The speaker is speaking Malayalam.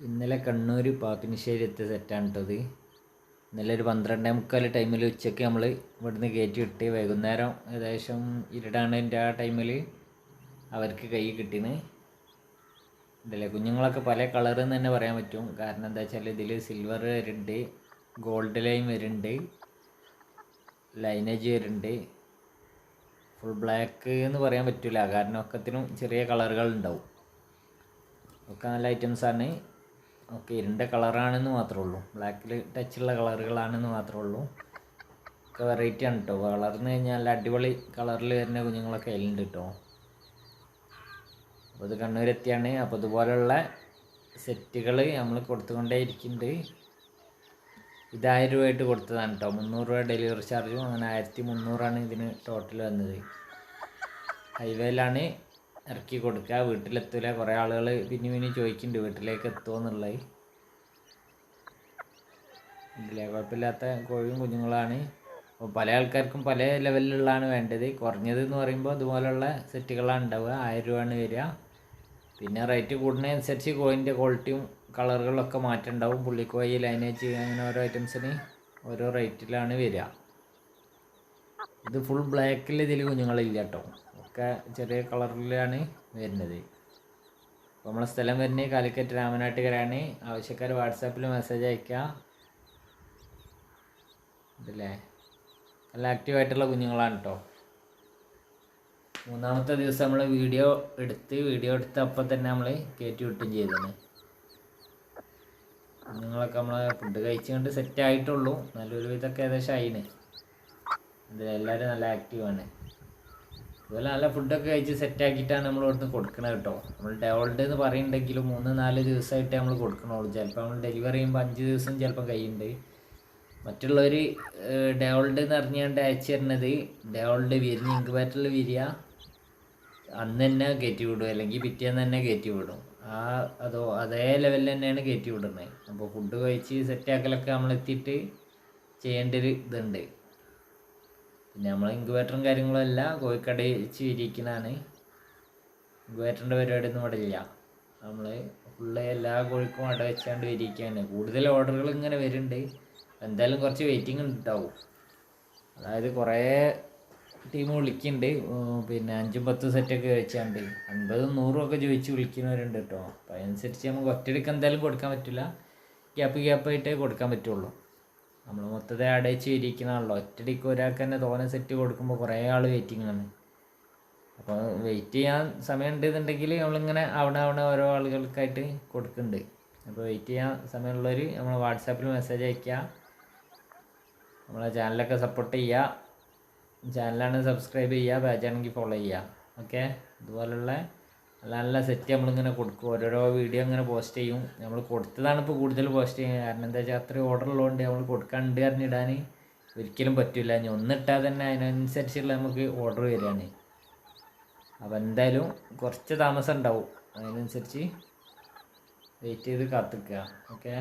ഇന്നലെ കണ്ണൂർ പാപ്പിനിശ്ശേരി എത്തിയ സെറ്റാണ് കേട്ടോ ഇത്. ഇന്നലെ ഒരു 12:45 ടൈമിൽ ഉച്ചയ്ക്ക് നമ്മൾ ഇവിടുന്ന് കയറ്റി വിട്ട് വൈകുന്നേരം ഏകദേശം ഇരുടാണിൻ്റെ ആ ടൈമിൽ അവർക്ക് കൈ കിട്ടീന്. ഇതിലെ കുഞ്ഞുങ്ങളൊക്കെ പല കളറെന്ന് തന്നെ പറയാൻ പറ്റും. കാരണം എന്താ വെച്ചാൽ ഇതിൽ സിൽവർ വരുന്നുണ്ട്, ഗോൾഡ് ലൈൻ വരുന്നുണ്ട്, ലൈനേജ് വരുന്നുണ്ട്. ഫുൾ ബ്ലാക്ക് എന്ന് പറയാൻ പറ്റില്ല, കാരണം ഒക്കത്തിനും ചെറിയ കളറുകൾ ഉണ്ടാവും. ഒക്കെ നല്ല ഐറ്റംസാണ്. ഓക്കെ, ഇരുണ്ട കളറാണെന്ന് മാത്രമേ ഉള്ളൂ, ബ്ലാക്കിൽ ടച്ചുള്ള കളറുകളാണെന്ന് മാത്രമേ ഉള്ളൂ. ഒക്കെ വെറൈറ്റി ആണ് കേട്ടോ. വളർന്നു കഴിഞ്ഞാൽ നല്ല അടിപൊളി കളറിൽ വരുന്ന കുഞ്ഞുങ്ങളൊക്കെ അതിലുണ്ട് കേട്ടോ. അപ്പോൾ ഇത് കണ്ണൂരെത്തിയാണ്. അപ്പോൾ ഇതുപോലെയുള്ള സെറ്റുകൾ നമ്മൾ കൊടുത്തുകൊണ്ടേ ഇരിക്കുന്നുണ്ട്. ഇത് 1000 രൂപയായിട്ട് കൊടുത്തതാണ് കേട്ടോ. 300 രൂപ ഡെലിവറി ചാർജും, അങ്ങനെ 1300 ഇതിന് ടോട്ടൽ വന്നത്. ഹൈവേയിലാണ് ഇറക്കി കൊടുക്കുക, വീട്ടിലെത്തൂല. കുറേ ആളുകൾ പിന്നെ ചോദിക്കുന്നുണ്ട് വീട്ടിലേക്ക് എത്തുമോ എന്നുള്ളത്. ഇതിലെ കുഴപ്പമില്ലാത്ത കോഴിയും കുഞ്ഞുങ്ങളാണ്. അപ്പോൾ പല ആൾക്കാർക്കും പല ലെവലിലുള്ളതാണ് വേണ്ടത്. കുറഞ്ഞത് എന്ന് പറയുമ്പോൾ ഇതുപോലുള്ള സെറ്റുകളാണ് ഉണ്ടാവുക, 1000 രൂപയാണ് വരിക. പിന്നെ റേറ്റ് കൂടുന്നതനുസരിച്ച് കോയിൻ്റെ ക്വാളിറ്റിയും കളറുകളൊക്കെ മാറ്റം ഉണ്ടാവും. പുള്ളിക്കോയി, ലൈനേജ്, അങ്ങനെ ഓരോ ഐറ്റംസിന് ഓരോ റേറ്റിലാണ് വരിക. ഇത് ഫുൾ ബ്ലാക്കിൽ ഇതിൽ കുഞ്ഞുങ്ങളില്ല കേട്ടോ, ഒക്കെ ചെറിയ കളറിലാണ് വരുന്നത്. അപ്പോൾ നമ്മളെ സ്ഥലം വരുന്നത് കാലിക്കറ്റ് രാമനാട്ടുകരയാണ്. ആവശ്യക്കാർ വാട്സാപ്പിൽ മെസ്സേജ് അയക്കുക. ഇതല്ലേ നല്ല ആക്റ്റീവായിട്ടുള്ള കുഞ്ഞുങ്ങളാണ് കേട്ടോ. 3-ാമത്തെ ദിവസം നമ്മൾ വീഡിയോ എടുത്ത് അപ്പം തന്നെ നമ്മൾ കയറ്റി വിട്ടും ചെയ്തതാണ്. കുഞ്ഞുങ്ങളൊക്കെ നമ്മൾ ഫുഡ് കഴിച്ചുകൊണ്ട് സെറ്റ് ആയിട്ടുള്ളൂ. നല്ലൊരു ഇതൊക്കെ ഏകദേശം ആയിന്. എല്ലാവരും നല്ല ആക്റ്റീവാണ്. അതുപോലെ നല്ല ഫുഡൊക്കെ കഴിച്ച് സെറ്റാക്കിയിട്ടാണ് നമ്മൾ ഇവിടുന്ന് കൊടുക്കണത് കേട്ടോ. നമ്മൾ ഡെവോൾഡ് എന്ന് പറയുന്നുണ്ടെങ്കിലും 3-4 ദിവസമായിട്ട് നമ്മൾ കൊടുക്കണുള്ളൂ. ചിലപ്പോൾ നമ്മൾ ഡെലിവറി ചെയ്യുമ്പോൾ 5 ദിവസം ചിലപ്പോൾ കഴിയുന്നുണ്ട്. മറ്റുള്ളവർ ഡെവോൾഡ് എന്ന് അറിഞ്ഞുകൊണ്ട് അയച്ചു തരുന്നത് ഡെവോൾഡ് വിരിഞ്ഞ് ഇൻക്യുബേറ്ററിൽ വിരിയ അന്ന് തന്നെ കയറ്റി വിടും, അല്ലെങ്കിൽ പിറ്റേന്ന് തന്നെ കയറ്റി വിടും. അതേ ലെവലിൽ തന്നെയാണ് കയറ്റി വിടുന്നത്. അപ്പോൾ ഫുഡ് കഴിച്ച് സെറ്റാക്കലൊക്കെ നമ്മളെത്തിയിട്ട് ചെയ്യേണ്ട ഒരു ഇതുണ്ട്. പിന്നെ നമ്മൾ ഇൻക്യുബേറ്ററും കാര്യങ്ങളും എല്ലാം കോഴിക്കട വെച്ച് വിരിക്കുന്നതാണ്. ഇൻക്യുബേറ്ററിൻ്റെ പരിപാടിയൊന്നും ഇവിടെ ഇല്ല. നമ്മൾ ഫുള്ള് എല്ലാ കോഴിക്കും അട വെച്ചാണ്ട് വിരിക്കുകയാണ്. കൂടുതൽ ഓർഡറുകൾ ഇങ്ങനെ വരുന്നുണ്ട്. എന്തായാലും കുറച്ച് വെയിറ്റിംഗ് ഉണ്ടാവും. അതായത് കുറേ ടീം വിളിക്കുന്നുണ്ട്. പിന്നെ 5-10 സെറ്റൊക്കെ വെച്ചാണ്ട് 50-100 ഒക്കെ ചോദിച്ച് വിളിക്കുന്നവരുണ്ട് കേട്ടോ. അപ്പോൾ അതനുസരിച്ച് നമുക്ക് ഒറ്റയടിക്ക് എന്തായാലും കൊടുക്കാൻ പറ്റില്ല, ഗ്യാപ്പായിട്ടേ കൊടുക്കാൻ പറ്റുള്ളൂ. നമ്മൾ മൊത്തത്തെ അടച്ച് ഇരിക്കുന്നതാണല്ലോ. ഒറ്റയടിക്ക് ഒരാൾക്ക് തന്നെ തോനെ സെറ്റ് കൊടുക്കുമ്പോൾ കുറേ ആൾ വെയിറ്റിംഗ് ആണ്. അപ്പോൾ വെയിറ്റ് ചെയ്യാൻ സമയം ഉണ്ടെന്നുണ്ടെങ്കിൽ നമ്മളിങ്ങനെ അവിടെ ഓരോ ആളുകൾക്കായിട്ട് കൊടുക്കുന്നുണ്ട്. അപ്പോൾ വെയിറ്റ് ചെയ്യാൻ സമയമുള്ളവർ നമ്മൾ വാട്സാപ്പിൽ മെസ്സേജ് അയയ്ക്കുക. നമ്മളെ ചാനലൊക്കെ സപ്പോർട്ട് ചെയ്യുക. ചാനലാണ് സബ്സ്ക്രൈബ് ചെയ്യുക, പേജാണെങ്കിൽ ഫോളോ ചെയ്യുക. ഓക്കെ, ഇതുപോലുള്ള നല്ല നല്ല സെറ്റ് നമ്മളിങ്ങനെ കൊടുക്കും. ഓരോരോ വീഡിയോ ഇങ്ങനെ പോസ്റ്റ് ചെയ്യും. നമ്മൾ കൊടുത്തതാണ് ഇപ്പോൾ കൂടുതൽ പോസ്റ്റ് ചെയ്യുക. കാരണം എന്താ വെച്ചാൽ അത്രയും ഓർഡർ ഉള്ളതുകൊണ്ട് നമ്മൾ കൊടുക്കാണ്ട് പറഞ്ഞിടാൻ ഒരിക്കലും പറ്റില്ല. ഇനി ഒന്നിട്ടാൽ തന്നെ അതിനനുസരിച്ചുള്ള നമുക്ക് ഓർഡർ വരികയാണ്. അപ്പോൾ എന്തായാലും കുറച്ച് താമസം ഉണ്ടാവും. അതിനനുസരിച്ച് വെയിറ്റ് ചെയ്ത് കാത്തിക്കുക. ഓക്കെ.